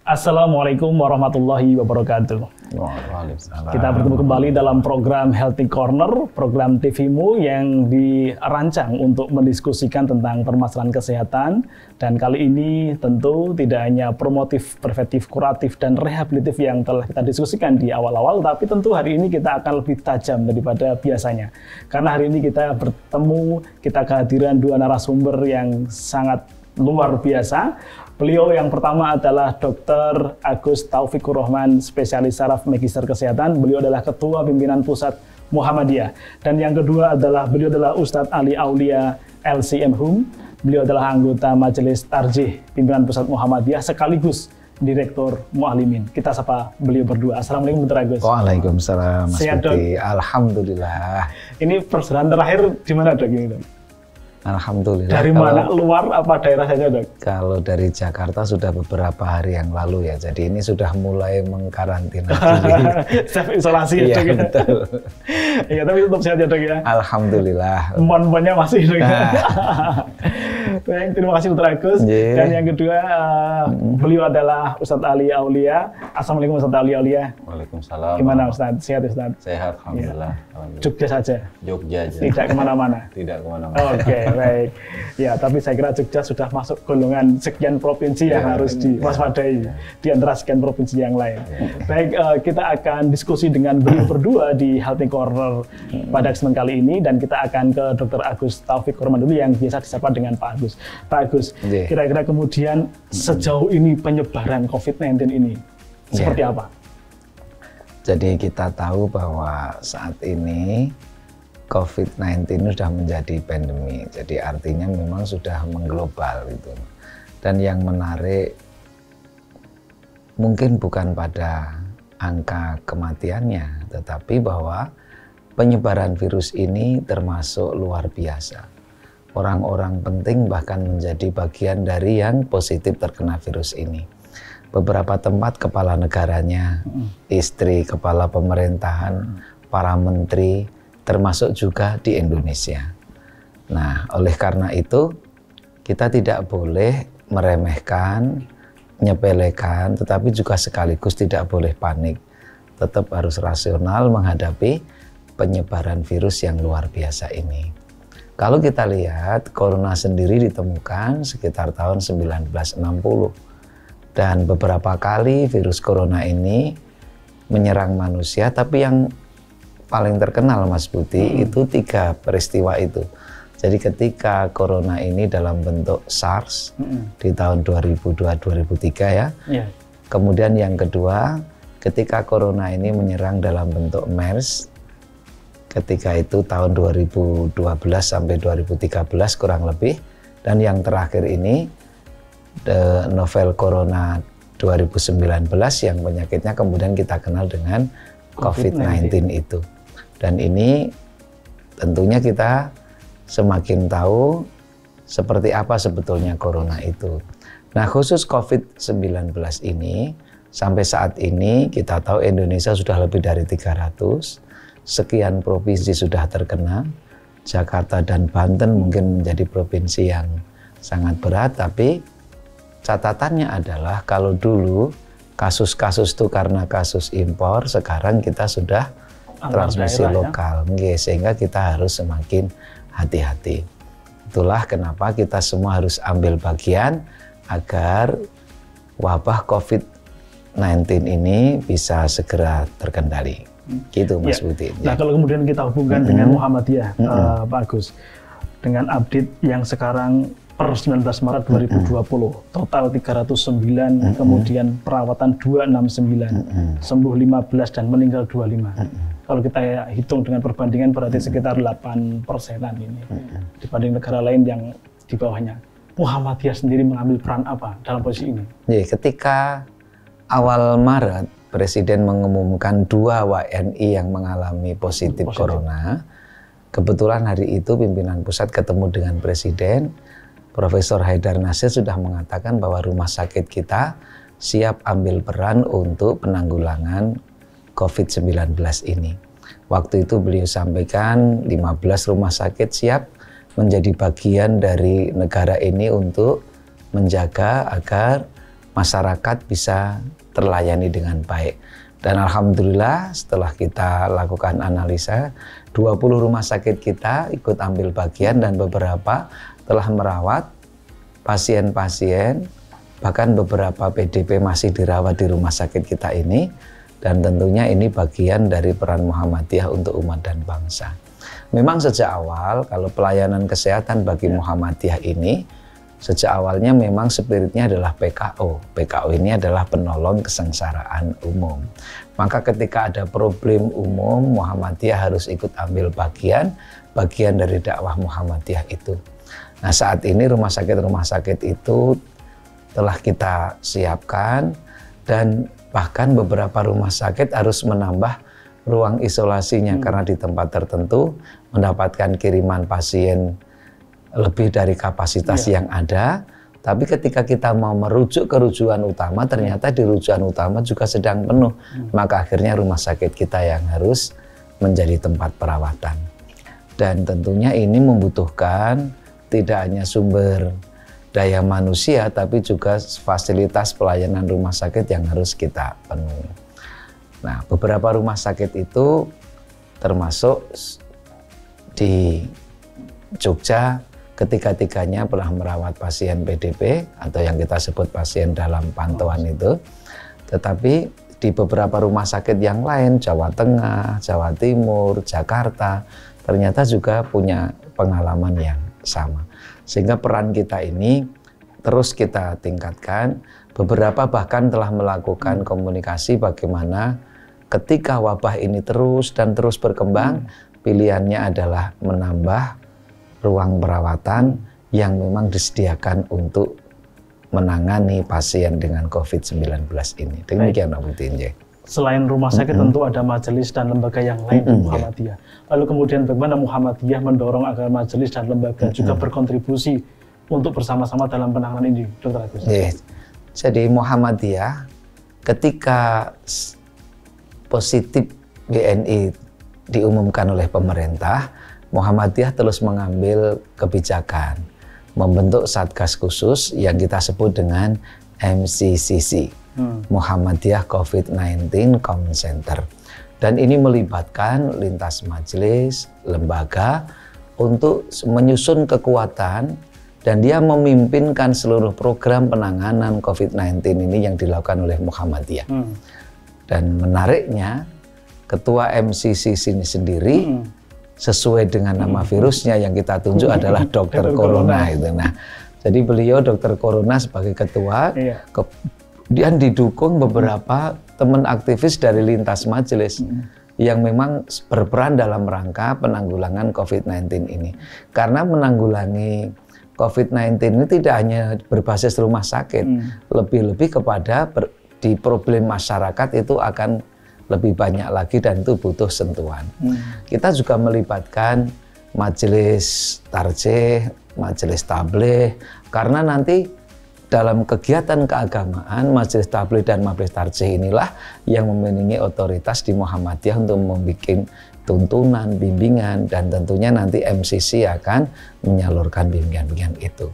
Assalamualaikum warahmatullahi wabarakatuh. Waalaikumsalam. Kita bertemu kembali dalam program Healthy Corner, program TVmu yang dirancang untuk mendiskusikan tentang permasalahan kesehatan. Dan kali ini tentu tidak hanya promotif, preventif, kuratif, dan rehabilitatif yang telah kita diskusikan di awal-awal, tapi tentu hari ini kita akan lebih tajam daripada biasanya. Karena hari ini kita bertemu, kita kehadiran dua narasumber yang sangat luar biasa. Beliau yang pertama adalah Dr. Agus Taufikur Rahman, spesialis saraf magister kesehatan. Beliau adalah Ketua Pimpinan Pusat Muhammadiyah. Dan yang kedua adalah beliau adalah Ustadz Ali Aulia LCMhum. Beliau adalah anggota Majelis Tarjih Pimpinan Pusat Muhammadiyah sekaligus Direktur Mu'alimin. Kita sapa beliau berdua. Assalamualaikum Dr. Agus. Waalaikumsalam Mas Sehat, Putih. Alhamdulillah. Ini perjalanan terakhir di mana Dok? Ini, Dok? Alhamdulillah. Dari mana? Luar apa daerah saja Dok? Kalau dari Jakarta sudah beberapa hari yang lalu ya. Jadi ini sudah mulai mengkarantina diri. Self isolasi ya Dok? Iya betul. Iya tapi tetap sehat ya Dok ya? Alhamdulillah. Mon-monnya masih Dok. Baik, terima kasih Dr. Agus. Yeah. Dan yang kedua, beliau adalah Ustadz Ali Aulia. Assalamualaikum Ustadz Ali Aulia. Waalaikumsalam. Gimana Ustadz? Sehat Ustadz? Sehat, alhamdulillah. Alhamdulillah. Jogja saja? Jogja aja. Tidak kemana-mana? Tidak kemana-mana. Oke, baik. Ya, tapi saya kira Jogja sudah masuk golongan sekian provinsi yang harus diwaspadai di antara sekian provinsi yang lain. Baik, kita akan diskusi dengan beliau berdua di Healthy Corner pada kesempatan kali ini, dan kita akan ke Dr. Agus Taufikur Rahman dulu yang biasa disapa dengan Pak Agus. Pak Agus, kira-kira kemudian sejauh ini penyebaran COVID-19 ini seperti apa? Jadi kita tahu bahwa saat ini COVID-19 sudah menjadi pandemi. Jadi artinya memang sudah mengglobal itu. Dan yang menarik mungkin bukan pada angka kematiannya, tetapi bahwa penyebaran virus ini termasuk luar biasa. Orang-orang penting bahkan menjadi bagian dari yang positif terkena virus ini. Beberapa tempat kepala negaranya, istri kepala pemerintahan, para menteri, termasuk juga di Indonesia. Nah, oleh karena itu kita tidak boleh meremehkan, menyepelekan, tetapi juga sekaligus tidak boleh panik. Tetap harus rasional menghadapi penyebaran virus yang luar biasa ini. Kalau kita lihat, corona sendiri ditemukan sekitar tahun 1960. Dan beberapa kali virus corona ini menyerang manusia, tapi yang paling terkenal Mas Budi itu 3 peristiwa itu. Jadi ketika corona ini dalam bentuk SARS di tahun 2002-2003 ya. Kemudian yang kedua, ketika corona ini menyerang dalam bentuk MERS, ketika itu tahun 2012 sampai 2013 kurang lebih. Dan yang terakhir ini novel corona 2019 yang penyakitnya kemudian kita kenal dengan COVID-19 itu. Dan ini tentunya kita semakin tahu seperti apa sebetulnya corona itu. Nah, khusus COVID-19 ini, sampai saat ini kita tahu Indonesia sudah lebih dari 300, sekian provinsi sudah terkena. Jakarta dan Banten mungkin menjadi provinsi yang sangat berat, tapi catatannya adalah kalau dulu kasus-kasus itu karena kasus impor, sekarang kita sudah transmisi lokal, ya? Sehingga kita harus semakin hati-hati. Itulah kenapa kita semua harus ambil bagian agar wabah COVID-19 ini bisa segera terkendali. Gitu Mas Budi. Nah, kalau kemudian kita hubungkan dengan Muhammadiyah, Pak Agus, dengan update yang sekarang per 19 Maret 2020, total 309, kemudian perawatan 269, sembuh 15 dan meninggal 25. Kalau kita hitung dengan perbandingan berarti sekitar 8%-an ini dibanding negara lain yang di bawahnya. Muhammadiyah sendiri mengambil peran apa dalam posisi ini? Ketika awal Maret Presiden mengumumkan 2 WNI yang mengalami positif corona, kebetulan hari itu pimpinan pusat ketemu dengan Presiden. Profesor Haidar Nasir sudah mengatakan bahwa rumah sakit kita siap ambil peran untuk penanggulangan COVID-19 ini. Waktu itu beliau sampaikan 15 rumah sakit siap menjadi bagian dari negara ini untuk menjaga agar masyarakat bisa terlayani dengan baik. Dan alhamdulillah setelah kita lakukan analisa, 20 rumah sakit kita ikut ambil bagian dan beberapa telah merawat pasien-pasien, bahkan beberapa PDP masih dirawat di rumah sakit kita ini. Dan tentunya ini bagian dari peran Muhammadiyah untuk umat dan bangsa. Memang sejak awal kalau pelayanan kesehatan bagi Muhammadiyah ini, sejak awalnya memang spiritnya adalah PKO. PKO ini adalah penolong kesengsaraan umum. Maka ketika ada problem umum, Muhammadiyah harus ikut ambil bagian dari dakwah Muhammadiyah itu. Nah, saat ini rumah sakit itu telah kita siapkan, dan bahkan beberapa rumah sakit harus menambah ruang isolasinya karena di tempat tertentu mendapatkan kiriman pasien lebih dari kapasitas yang ada. Tapi ketika kita mau merujuk ke rujukan utama, ternyata di rujukan utama juga sedang penuh. Maka akhirnya rumah sakit kita yang harus menjadi tempat perawatan. Dan tentunya ini membutuhkan tidak hanya sumber daya manusia, tapi juga fasilitas pelayanan rumah sakit yang harus kita penuhi. Nah, beberapa rumah sakit itu termasuk di Jogja, ketiga-tiganya pernah merawat pasien PDP atau yang kita sebut pasien dalam pantauan itu. Tetapi di beberapa rumah sakit yang lain, Jawa Tengah, Jawa Timur, Jakarta, ternyata juga punya pengalaman yang sama. Sehingga peran kita ini terus kita tingkatkan. Beberapa bahkan telah melakukan komunikasi bagaimana ketika wabah ini terus berkembang, pilihannya adalah menambah ruang perawatan yang memang disediakan untuk menangani pasien dengan COVID-19 ini. Demikian Pak Budi. Selain rumah sakit tentu ada majelis dan lembaga yang lain di Muhammadiyah. Lalu kemudian bagaimana Muhammadiyah mendorong agar majelis dan lembaga juga berkontribusi untuk bersama-sama dalam penanganan ini, Dr. Agus? Jadi Muhammadiyah ketika positif WNI diumumkan oleh pemerintah, Muhammadiyah terus mengambil kebijakan membentuk satgas khusus yang kita sebut dengan MCCC. Muhammadiyah COVID-19 Command Center. Dan ini melibatkan lintas majelis, lembaga untuk menyusun kekuatan, dan dia memimpinkan seluruh program penanganan COVID-19 ini yang dilakukan oleh Muhammadiyah. Dan menariknya, ketua MCCC ini sendiri sesuai dengan nama virusnya yang kita tunjuk adalah Dokter Corona itu. Nah, jadi beliau Dokter Corona sebagai ketua, kemudian didukung beberapa teman aktivis dari lintas majelis yang memang berperan dalam rangka penanggulangan COVID-19 ini. Karena menanggulangi COVID-19 ini tidak hanya berbasis rumah sakit, lebih-lebih kepada di problem masyarakat itu akan lebih banyak lagi dan itu butuh sentuhan. Kita juga melibatkan majelis tarjih, majelis tabligh, karena nanti dalam kegiatan keagamaan, majelis tabligh dan majelis tarjih inilah yang memiliki otoritas di Muhammadiyah untuk membuat tuntunan, bimbingan, dan tentunya nanti MCC akan menyalurkan bimbingan-bimbingan itu.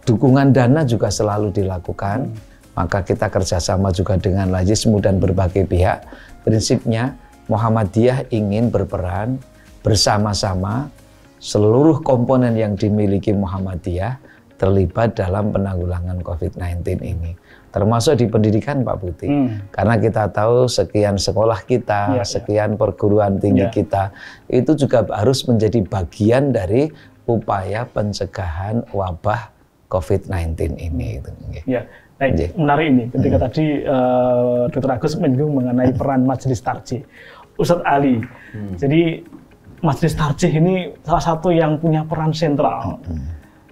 Dukungan dana juga selalu dilakukan, maka kita kerjasama juga dengan Lajismu dan berbagai pihak. Prinsipnya Muhammadiyah ingin berperan bersama-sama, seluruh komponen yang dimiliki Muhammadiyah terlibat dalam penanggulangan COVID-19 ini. Termasuk di pendidikan Pak Putih. Karena kita tahu sekian sekolah kita, sekian perguruan tinggi kita, itu juga harus menjadi bagian dari upaya pencegahan wabah COVID-19 ini. Ya, baik, menarik ini. Ketika tadi Dr. Agus menyinggung mengenai peran majelis tarjih. Ustadz Ali, jadi majelis tarjih ini salah satu yang punya peran sentral.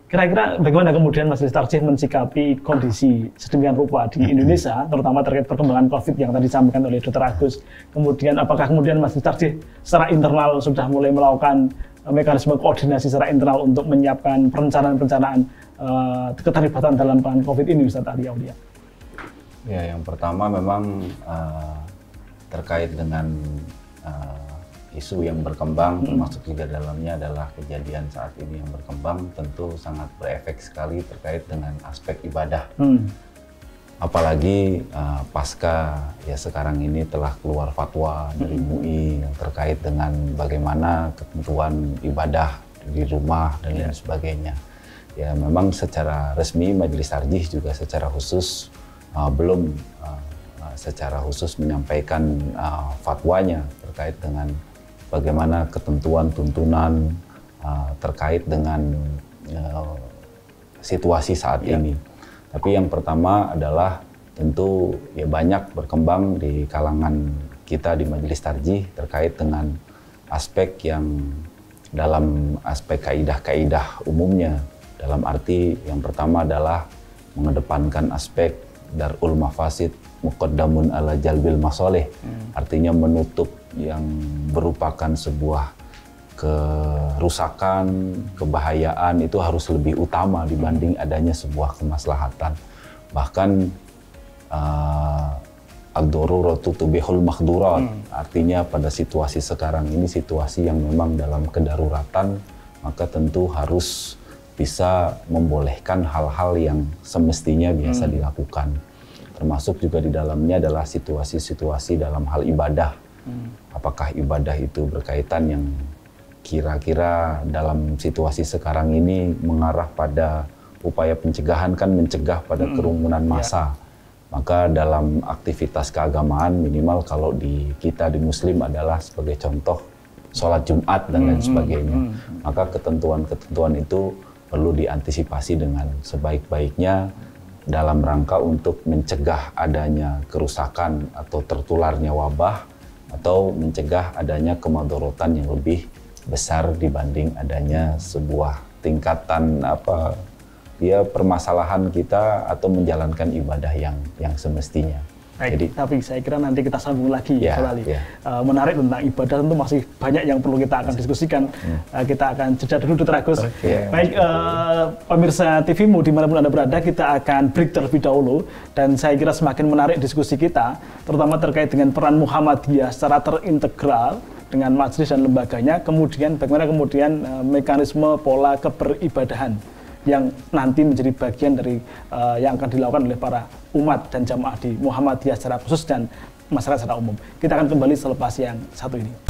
Kira-kira bagaimana kemudian majelis tarjih mensikapi kondisi sedemikian rupa di Indonesia, terutama terkait perkembangan COVID yang tadi disampaikan oleh Dr. Agus. Kemudian apakah kemudian majelis tarjih secara internal sudah mulai melakukan mekanisme koordinasi secara internal untuk menyiapkan perencanaan-perencanaan keterlibatan dalam penanganan COVID ini, Ustadz Ali Aulia? Ya, yang pertama memang terkait dengan isu yang berkembang, termasuk juga dalamnya adalah kejadian saat ini yang berkembang, tentu sangat berefek sekali terkait dengan aspek ibadah. apalagi pasca ya sekarang ini telah keluar fatwa dari MUI yang terkait dengan bagaimana ketentuan ibadah di rumah dan lain sebagainya. Ya memang secara resmi Majelis Tarjih juga secara khusus belum secara khusus menyampaikan fatwanya terkait dengan bagaimana ketentuan tuntunan terkait dengan situasi saat ini. Tapi yang pertama adalah tentu ya banyak berkembang di kalangan kita di Majelis Tarjih terkait dengan aspek yang dalam aspek kaidah-kaidah umumnya. Dalam arti yang pertama adalah mengedepankan aspek darul mafasid muqaddamun ala jalbil masoleh. Artinya menutup yang merupakan sebuah kerusakan, kebahayaan itu harus lebih utama dibanding adanya sebuah kemaslahatan. Bahkan ad-daruratu tubihul mahdurat. Artinya pada situasi sekarang ini situasi yang memang dalam kedaruratan, maka tentu harus bisa membolehkan hal-hal yang semestinya biasa dilakukan. Termasuk juga di dalamnya adalah situasi-situasi dalam hal ibadah. Apakah ibadah itu berkaitan yang kira-kira dalam situasi sekarang ini mengarah pada upaya pencegahan, kan mencegah pada kerumunan massa. Maka dalam aktivitas keagamaan minimal kalau di kita di Muslim adalah sebagai contoh sholat Jumat dan lain sebagainya. Maka ketentuan-ketentuan itu perlu diantisipasi dengan sebaik-baiknya dalam rangka untuk mencegah adanya kerusakan atau tertularnya wabah atau mencegah adanya kemadharatan yang lebih besar dibanding adanya sebuah tingkatan permasalahan kita atau menjalankan ibadah yang semestinya. Baik, jadi, tapi saya kira nanti kita sambung lagi kembali. Menarik tentang ibadah tentu masih banyak yang perlu kita akan diskusikan. Kita akan jeda dulu Dr. Agus. Baik, pemirsa TVMU dimanapun Anda berada, kita akan break terlebih dahulu. Dan saya kira semakin menarik diskusi kita, terutama terkait dengan peran Muhammadiyah secara terintegral dengan majelis dan lembaganya, kemudian bagaimana kemudian mekanisme pola keberibadahan yang nanti menjadi bagian dari yang akan dilakukan oleh para umat dan jamaah di Muhammadiyah secara khusus dan masyarakat secara umum. Kita akan kembali selepas yang satu ini.